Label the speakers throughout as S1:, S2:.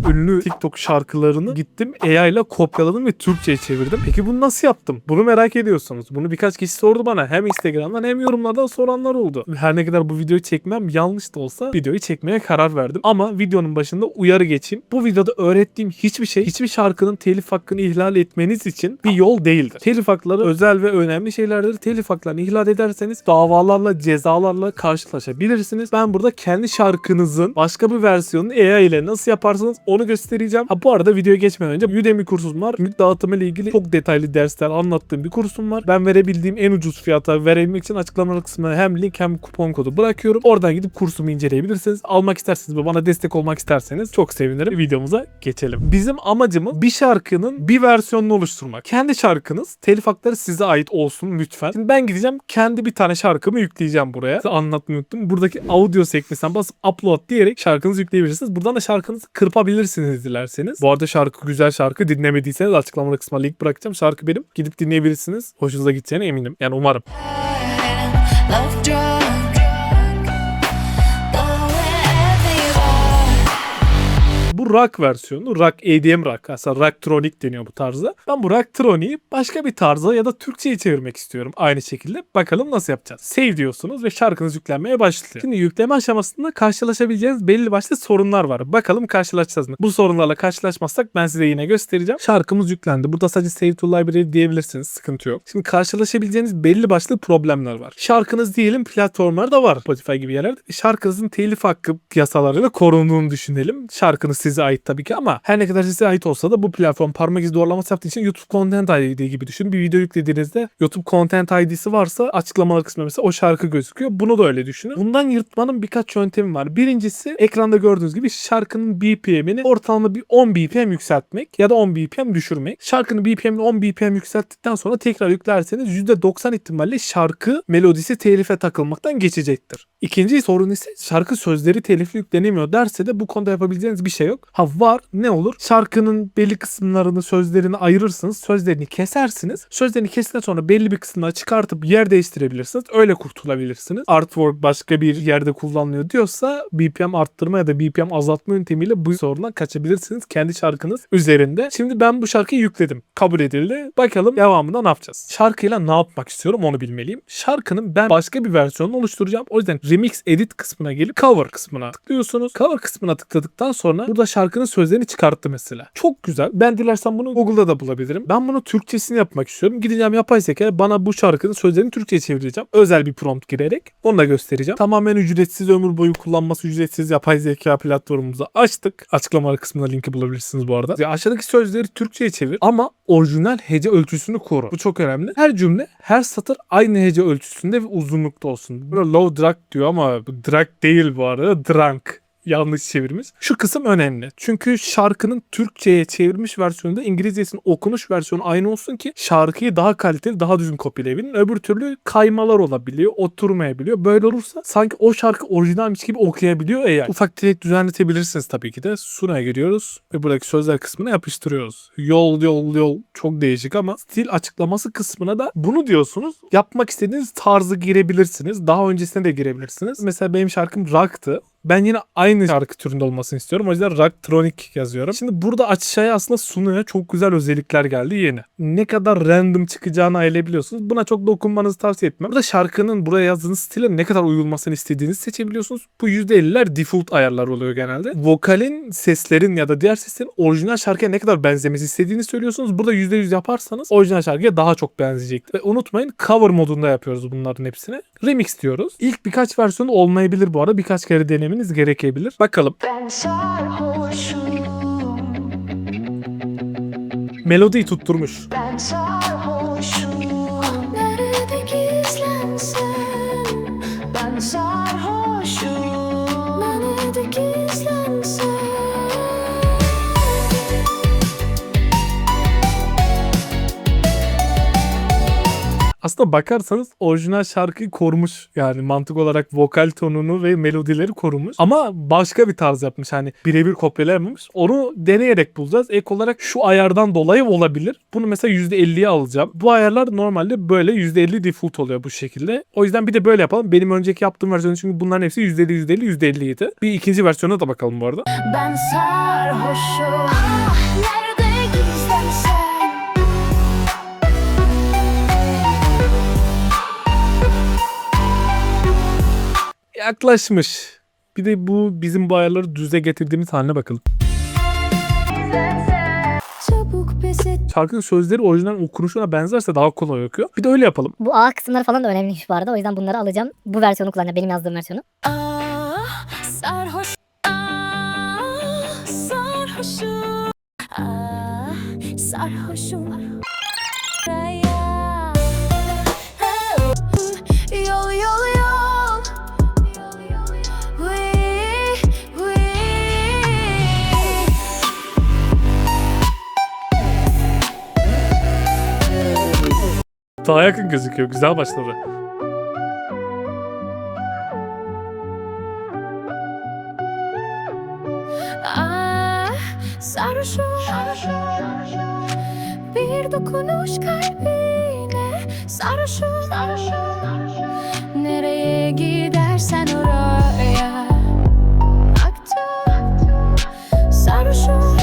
S1: ünlü TikTok şarkılarını gittim AI ile kopyaladım ve Türkçe'ye çevirdim. Peki bunu nasıl yaptım? Bunu merak ediyorsunuz. Bunu birkaç kişi sordu bana. Hem Instagram'dan hem yorumlardan soranlar oldu. Her ne kadar bu videoyu çekmem yanlış da olsa videoyu çekmeye karar verdim. Ama videonun başında uyarı geçeyim. Bu videoda öğrettiğim hiçbir şey hiçbir şarkının telif hakkını ihlal etmeniz için bir yol değildir. Telif hakları özel ve önemli şeylerdir. Telif haklarını ihlal ederseniz davalarla, cezalarla karşılaşabilirsiniz. Ben burada kendi şarkınızın başka bir versiyonunu AI ile nasıl yaparsınız onu göstereceğim. Ha bu arada videoya geçmeden önce Udemy kursum var. Mülk dağıtımı ile ilgili çok detaylı dersler anlattığım bir kursum var. Ben verebildiğim en ucuz fiyata verebilmek için açıklama kısmına hem link hem kupon kodu bırakıyorum. Oradan gidip kursumu inceleyebilirsiniz. Almak isterseniz ve bana destek olmak isterseniz çok sevinirim. Videomuza geçelim. Bizim amacımız bir şarkının bir versiyonunu oluşturmak. Kendi şarkınız, telif hakları size ait olsun lütfen. Şimdi ben gideceğim kendi bir tane şarkımı yükleyeceğim buraya. Size anlatmayı unuttum. Buradaki audio sekmesinden basıp upload diyerek şarkınızı yükleyebilirsiniz. Buradan da şarkınızı kırpabilirsiniz dilerseniz. Bu arada şarkı güzel şarkı. Dinlemediyseniz açıklama kısmına link bırakacağım. Şarkı benim. Gidip dinleyebilirsiniz. Hoşunuza gideceğine eminim. Yani umarım. Bu rock versiyonu. Rock, EDM rock. Aslında rocktronic deniyor bu tarzda. Ben bu rocktronic'i başka bir tarza ya da Türkçe'ye çevirmek istiyorum. Aynı şekilde. Bakalım nasıl yapacağız. Save diyorsunuz ve şarkınız yüklenmeye başlıyor. Şimdi yükleme aşamasında karşılaşabileceğiniz belli başlı sorunlar var. Bakalım karşılaşacağız mı? Bu sorunlarla karşılaşmazsak ben size yine göstereceğim. Şarkımız yüklendi. Burada sadece save to library diyebilirsiniz. Sıkıntı yok. Şimdi karşılaşabileceğiniz belli başlı problemler var. Şarkınız diyelim platformlarda var. Spotify gibi yerlerde. Şarkınızın telif hakkı yasalarıyla korunduğunu düşünelim. Şarkınız size ait tabii ki ama her ne kadar size ait olsa da bu platform parmak izi doğrulaması yaptığı için YouTube Content ID gibi düşünün. Bir video yüklediğinizde YouTube Content ID'si varsa açıklamalar kısmında mesela o şarkı gözüküyor. Bunu da öyle düşünün. Bundan yırtmanın birkaç yöntemi var. Birincisi ekranda gördüğünüz gibi şarkının BPM'ini ortalama bir 10 BPM yükseltmek ya da 10 BPM düşürmek. Şarkının BPM'ini 10 BPM yükselttikten sonra tekrar yüklerseniz %90 ihtimalle şarkı melodisi telife takılmaktan geçecektir. İkinci sorun ise şarkı sözleri telifli yüklenemiyor derse de bu konuda yapabileceğiniz bir şey yok. Ha var, ne olur? Şarkının belli kısımlarını, sözlerini ayırırsınız. Sözlerini kesersiniz. Sözlerini kestikten sonra belli bir kısmını çıkartıp yer değiştirebilirsiniz. Öyle kurtulabilirsiniz. Artwork başka bir yerde kullanılıyor diyorsa BPM arttırma ya da BPM azaltma yöntemiyle bu sorundan kaçabilirsiniz kendi şarkınız üzerinde. Şimdi ben bu şarkıyı yükledim. Kabul edildi. Bakalım devamında ne yapacağız? Şarkıyla ne yapmak istiyorum onu bilmeliyim. Şarkının ben başka bir versiyonunu oluşturacağım. O yüzden remix edit kısmına gelip cover kısmına tıklıyorsunuz. Cover kısmına tıkladıktan sonra burada şarkının sözlerini çıkarttı mesela. Çok güzel. Ben dilersem bunu Google'da da bulabilirim. Ben bunu Türkçesini yapmak istiyorum. Gideceğim yapay zeka bana bu şarkının sözlerini Türkçe'ye çevireceğim. Özel bir prompt girerek onu da göstereceğim. Tamamen ücretsiz, ömür boyu kullanması ücretsiz yapay zeka platformumuzu açtık. Açıklamalar kısmında linki bulabilirsiniz bu arada. Ya aşağıdaki sözleri Türkçe'ye çevir ama orijinal hece ölçüsünü koru. Bu çok önemli. Her cümle, her satır aynı hece ölçüsünde ve uzunlukta olsun. Burada low drag diyor ama bu drag değil bu arada. Drunk. Yanlış çevirmiş. Şu kısım önemli. Çünkü şarkının Türkçe'ye çevrilmiş versiyonunda İngilizcesinin okunuş versiyonu aynı olsun ki şarkıyı daha kaliteli, daha düzgün kopyalayabilin. Öbür türlü kaymalar olabiliyor, oturmayabiliyor. Böyle olursa sanki o şarkı orijinalmiş gibi okuyabiliyor eğer. Ufak tefek düzenletebilirsiniz tabii ki de. Suna'ya giriyoruz ve buradaki sözler kısmına yapıştırıyoruz. Yol yol yol çok değişik ama stil açıklaması kısmına da bunu diyorsunuz. Yapmak istediğiniz tarzı girebilirsiniz. Daha öncesine de girebilirsiniz. Mesela benim şarkım rock'tı. Ben yine aynı şarkı türünde olmasını istiyorum. O yüzden rocktronic yazıyorum. Şimdi burada aşağıya aslında Suna'ya çok güzel özellikler geldi yeni. Ne kadar random çıkacağını ayarlayabiliyorsunuz. Buna çok dokunmanızı tavsiye etmem. Burada şarkının buraya yazdığınız stile ne kadar uyulmasını istediğinizi seçebiliyorsunuz. Bu %50'ler default ayarlar oluyor genelde. Vokalin, seslerin ya da diğer seslerin orijinal şarkıya ne kadar benzemesi istediğini söylüyorsunuz. Burada %100 yaparsanız orijinal şarkıya daha çok benzeyecektir. Ve unutmayın cover modunda yapıyoruz bunların hepsini. Remix diyoruz. İlk birkaç versiyonu olmayabilir bu arada. Birkaç kere denemeniz gerekebilir. Bakalım.
S2: Ben sarhoşum.
S1: Melodiyi tutturmuş.
S2: Ben sarhoşum. Nerede gizlensen. Ben sarhoşum. Nerede gizlensen.
S1: Aslında bakarsanız orijinal şarkıyı korumuş. Yani mantık olarak vokal tonunu ve melodileri korumuş. Ama başka bir tarz yapmış. Hani birebir kopyalayamamış. Onu deneyerek bulacağız. Ek olarak şu ayardan dolayı olabilir. Bunu mesela %50'ye alacağım. Bu ayarlar normalde böyle %50 default oluyor bu şekilde. O yüzden bir de böyle yapalım. Benim önceki yaptığım versiyonu çünkü bunların hepsi %50 %50 %50 idi. Bir ikinci versiyona da bakalım bu arada.
S2: Ben sarhoşum.
S1: yaklaşmış. Bir de bu bizim bu ayarları düze getirdiğimiz haline bakalım.
S2: Çabuk pes et.
S1: Şarkının sözleri orijinal okunuşuna benzerse daha kolay okuyor. Bir de öyle yapalım.
S3: Bu A kısımları falan da önemliymiş bu arada. O yüzden bunları alacağım. Bu versiyonu kullanacağım. Benim yazdığım versiyonu.
S2: Ah, sarhoş. Ah, sarhoşum. Ah, sarhoşum. Yol yol yol. Vıy, vıy.
S1: Daha yakın gözüküyor. Güzel başladı.
S2: Ah, sarhoşum. Bir dokunuş kalbine sarhoşum. Nereye gidersen oraya aktım. Sarhoşum.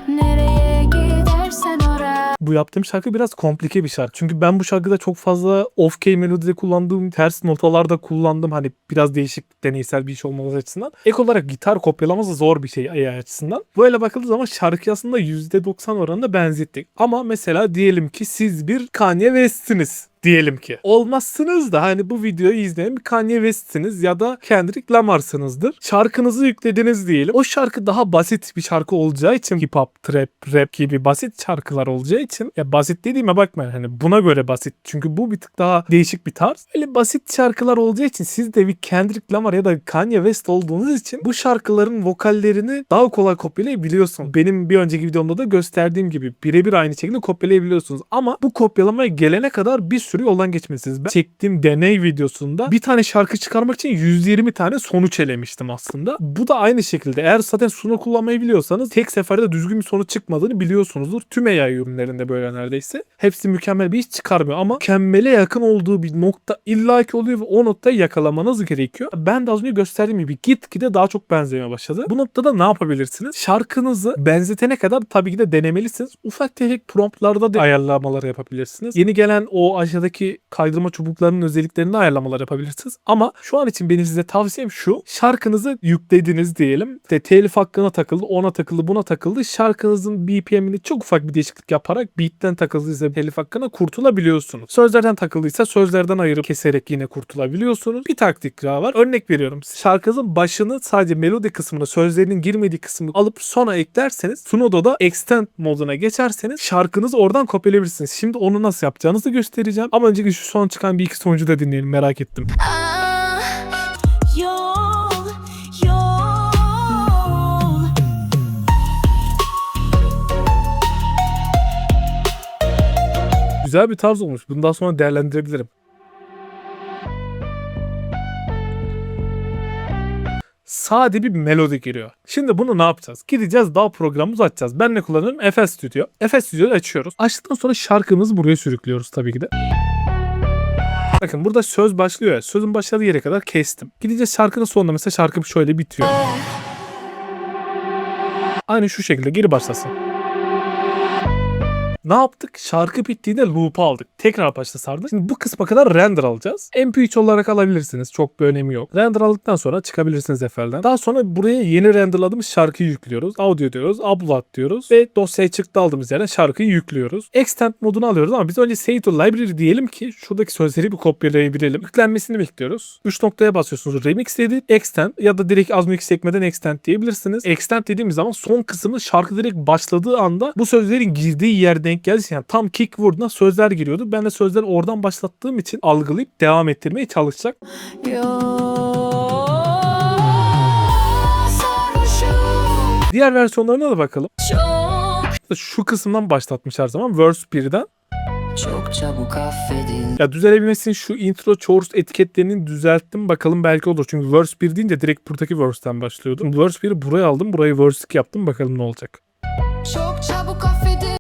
S2: Nereye gidersen oraya.
S1: Bu yaptığım şarkı biraz komplike bir şarkı. Çünkü ben bu şarkıda çok fazla off-key melodide kullandığım, ters notalarda kullandım. Hani biraz değişik, deneysel bir iş olması açısından. Ek olarak gitar kopyalaması zor bir şey AI açısından. Böyle bakıldığı zaman şarkı aslında %90 oranında benzettik. Ama mesela diyelim ki siz bir Kanye West'siniz. Diyelim ki. Olmazsınız da hani bu videoyu izleyen bir Kanye West'siniz ya da Kendrick Lamar'sınızdır. Şarkınızı yüklediniz diyelim. O şarkı daha basit bir şarkı olacağı için hip hop, trap, rap gibi basit şarkılar olacağı için ya basit dediğime bakmayın hani buna göre basit. Çünkü bu bir tık daha değişik bir tarz. Öyle basit şarkılar olacağı için siz de bir Kendrick Lamar ya da Kanye West olduğunuz için bu şarkıların vokallerini daha kolay kopyalayabiliyorsunuz. Benim bir önceki videomda da gösterdiğim gibi birebir aynı şekilde kopyalayabiliyorsunuz. Ama bu kopyalamaya gelene kadar bir sürü yoldan geçmelisiniz. Ben çektiğim deney videosunda bir tane şarkı çıkarmak için 120 tane sonuç elemiştim aslında. Bu da aynı şekilde. Eğer zaten Suno kullanmayı biliyorsanız tek seferde düzgün bir sonuç çıkmadığını biliyorsunuzdur. Tüm AI ürünlerinde böyle neredeyse. Hepsi mükemmel bir iş çıkarmıyor ama mükemmele yakın olduğu bir nokta illaki oluyor ve o noktayı yakalamanız gerekiyor. Ben de az önce gösterdiğim gibi gitgide daha çok benzemeye başladı. Bu noktada ne yapabilirsiniz? Şarkınızı benzetene kadar tabii ki de denemelisiniz. Ufak tefek promptlarda da ayarlamalar yapabilirsiniz. Yeni gelen o aşağıdaki kaydırma çubuklarının özelliklerini ayarlamalar yapabilirsiniz. Ama şu an için benim size tavsiyem şu. Şarkınızı yüklediniz diyelim. İşte telif hakkına takıldı, ona takıldı, buna takıldı. Şarkınızın BPM'ini çok ufak bir değişiklik yaparak beat'ten takıldıysa telif hakkına kurtulabiliyorsunuz. Sözlerden takıldıysa sözlerden ayırıp keserek yine kurtulabiliyorsunuz. Bir taktik daha var. Örnek veriyorum. Şarkınızın başını sadece melodi kısmına, sözlerinin girmediği kısmını alıp sona eklerseniz Sunodo'da extend moduna geçerseniz şarkınızı oradan kopyalayabilirsiniz. Şimdi onu nasıl yapacağınızı göstereceğim. Ama önceki şu son çıkan bir iki sonucu da dinleyelim. Merak ettim.
S2: Ah, yol, yol.
S1: Güzel bir tarz olmuş. Bundan sonra değerlendirebilirim. Sade bir melodi giriyor. Şimdi bunu ne yapacağız? Gideceğiz DAW programımızı açacağız. Ben ne kullanıyorum? FL Studio. FL Studio'yu açıyoruz. Açtıktan sonra şarkımızı buraya sürüklüyoruz tabii ki de. Bakın burada söz başlıyor ya. Sözün başladığı yere kadar kestim. Gideceğiz şarkının sonunda mesela şarkı şöyle bitiyor. Aynı şu şekilde geri başlasın. Ne yaptık? Şarkı bittiğinde loop'u aldık. Tekrar başta sardık. Şimdi bu kısma kadar render alacağız. MP3 olarak alabilirsiniz. Çok bir önemi yok. Render aldıktan sonra çıkabilirsiniz FL'den. Daha sonra buraya yeni renderladığımız şarkıyı yüklüyoruz. Audio diyoruz. Upload diyoruz. Ve dosyayı çıktı aldığımız yerden şarkıyı yüklüyoruz. Extend modunu alıyoruz ama biz önce save to library diyelim ki şuradaki sözleri bir kopyalayabilelim. Yüklenmesini bekliyoruz. 3 noktaya basıyorsunuz. Remix edit, extend ya da direkt az müzik sekmeden extend diyebilirsiniz. Extend dediğimiz zaman son kısmı şarkı direkt başladığı anda bu sözlerin girdiği yerde denk geldi. Yani tam kick vurduğunda sözler giriyordu. Ben de sözleri oradan başlattığım için algılayıp devam ettirmeye çalışacak. Diğer versiyonlarına da bakalım. Şu kısımdan başlatmış her zaman. Verse 1'den.
S4: Çok çabuk affedin.
S1: Ya düzelebilmesi için şu intro chorus etiketlerini düzelttim. Bakalım belki olur. Çünkü verse 1 deyince direkt buradaki verse'ten başlıyordum. Verse 1'i buraya aldım. Burayı verse 2 yaptım. Bakalım ne olacak.
S2: Çok çabuk affedin.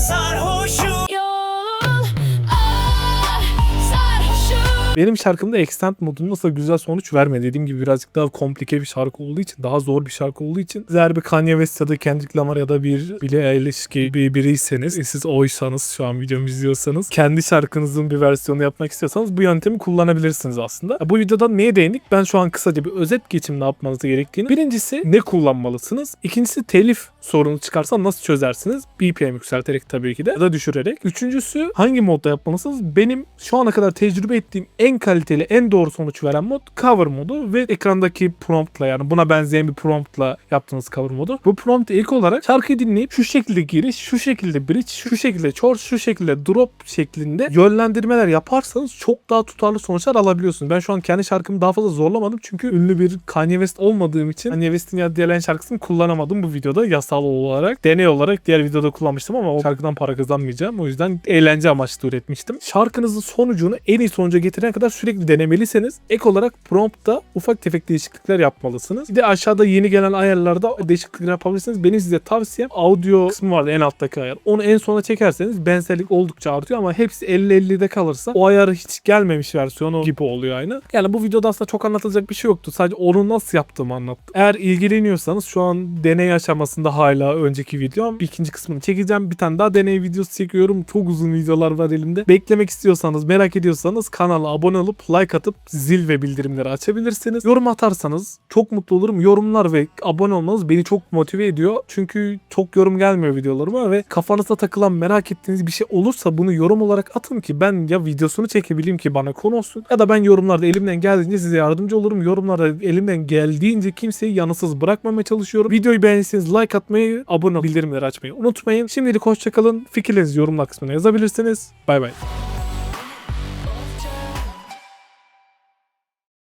S4: Sarhoşum.
S2: Yol, ah, sarhoşum.
S1: Benim şarkımda Extend modunda nasıl güzel sonuç vermedi. Dediğim gibi birazcık daha komplike bir şarkı olduğu için, daha zor bir şarkı olduğu için eğer bir Kanye West ya da Kendrick Lamar ya da bir Billie Eilish gibi biriyseniz, siz oysanız, şu an videomu izliyorsanız, kendi şarkınızın bir versiyonu yapmak istiyorsanız bu yöntemi kullanabilirsiniz aslında. Bu videoda neye değindik? Ben şu an kısaca bir özet geçeyim ne yapmanız gerektiğini. Birincisi ne kullanmalısınız? İkincisi telif sorunu çıkarsa nasıl çözersiniz? BPM yükselterek tabii ki de ya da düşürerek. Üçüncüsü hangi modda yapmalısınız? Benim şu ana kadar tecrübe ettiğim en kaliteli, en doğru sonuç veren mod cover modu ve ekrandaki promptla, yani buna benzeyen bir promptla yaptığınız cover modu. Bu promptu ilk olarak şarkıyı dinleyip şu şekilde giriş, şu şekilde bridge, şu şekilde chorus, şu şekilde drop şeklinde yönlendirmeler yaparsanız çok daha tutarlı sonuçlar alabiliyorsunuz. Ben şu an kendi şarkımı daha fazla zorlamadım çünkü ünlü bir Kanye West olmadığım için Kanye West'in ya diğer şarkısını kullanamadım bu videoda yasal olarak. Deney olarak diğer videoda kullanmıştım ama o şarkıdan para kazanmayacağım. O yüzden eğlence amaçlı üretmiştim. Şarkınızın sonucunu en iyi sonuca getirene kadar sürekli denemelisiniz. Ek olarak promptta ufak tefek değişiklikler yapmalısınız. Bir de aşağıda yeni gelen ayarlarda değişiklikler yapabilirsiniz. Benim size tavsiyem audio kısmı vardı en alttaki ayar. Onu en sona çekerseniz benzerlik oldukça artıyor ama hepsi 50-50'de kalırsa o ayarı hiç gelmemiş versiyonu gibi oluyor aynı. Yani bu videoda aslında çok anlatılacak bir şey yoktu. Sadece onu nasıl yaptığımı anlattım. Eğer ilgileniyorsanız şu an deney aşamasında hala önceki videom. İkinci kısmını çekeceğim. Bir tane daha deney videosu çekiyorum. Çok uzun videolar var elimde. Beklemek istiyorsanız, merak ediyorsanız kanala abone olup like atıp zil ve bildirimleri açabilirsiniz. Yorum atarsanız çok mutlu olurum. Yorumlar ve abone olmanız beni çok motive ediyor. Çünkü çok yorum gelmiyor videolarıma ve kafanızda takılan, merak ettiğiniz bir şey olursa bunu yorum olarak atın ki ben ya videosunu çekebileyim ki bana konu olsun ya da ben yorumlarda elimden geldiğince size yardımcı olurum. Yorumlarda elimden geldiğince kimseyi yanısız bırakmamaya çalışıyorum. Videoyu beğendiyseniz like atmayı, abone olup bildirimleri açmayı unutmayın. Şimdilik hoşçakalın. Fikirlerinizi yorumlar kısmına yazabilirsiniz. Bay bay.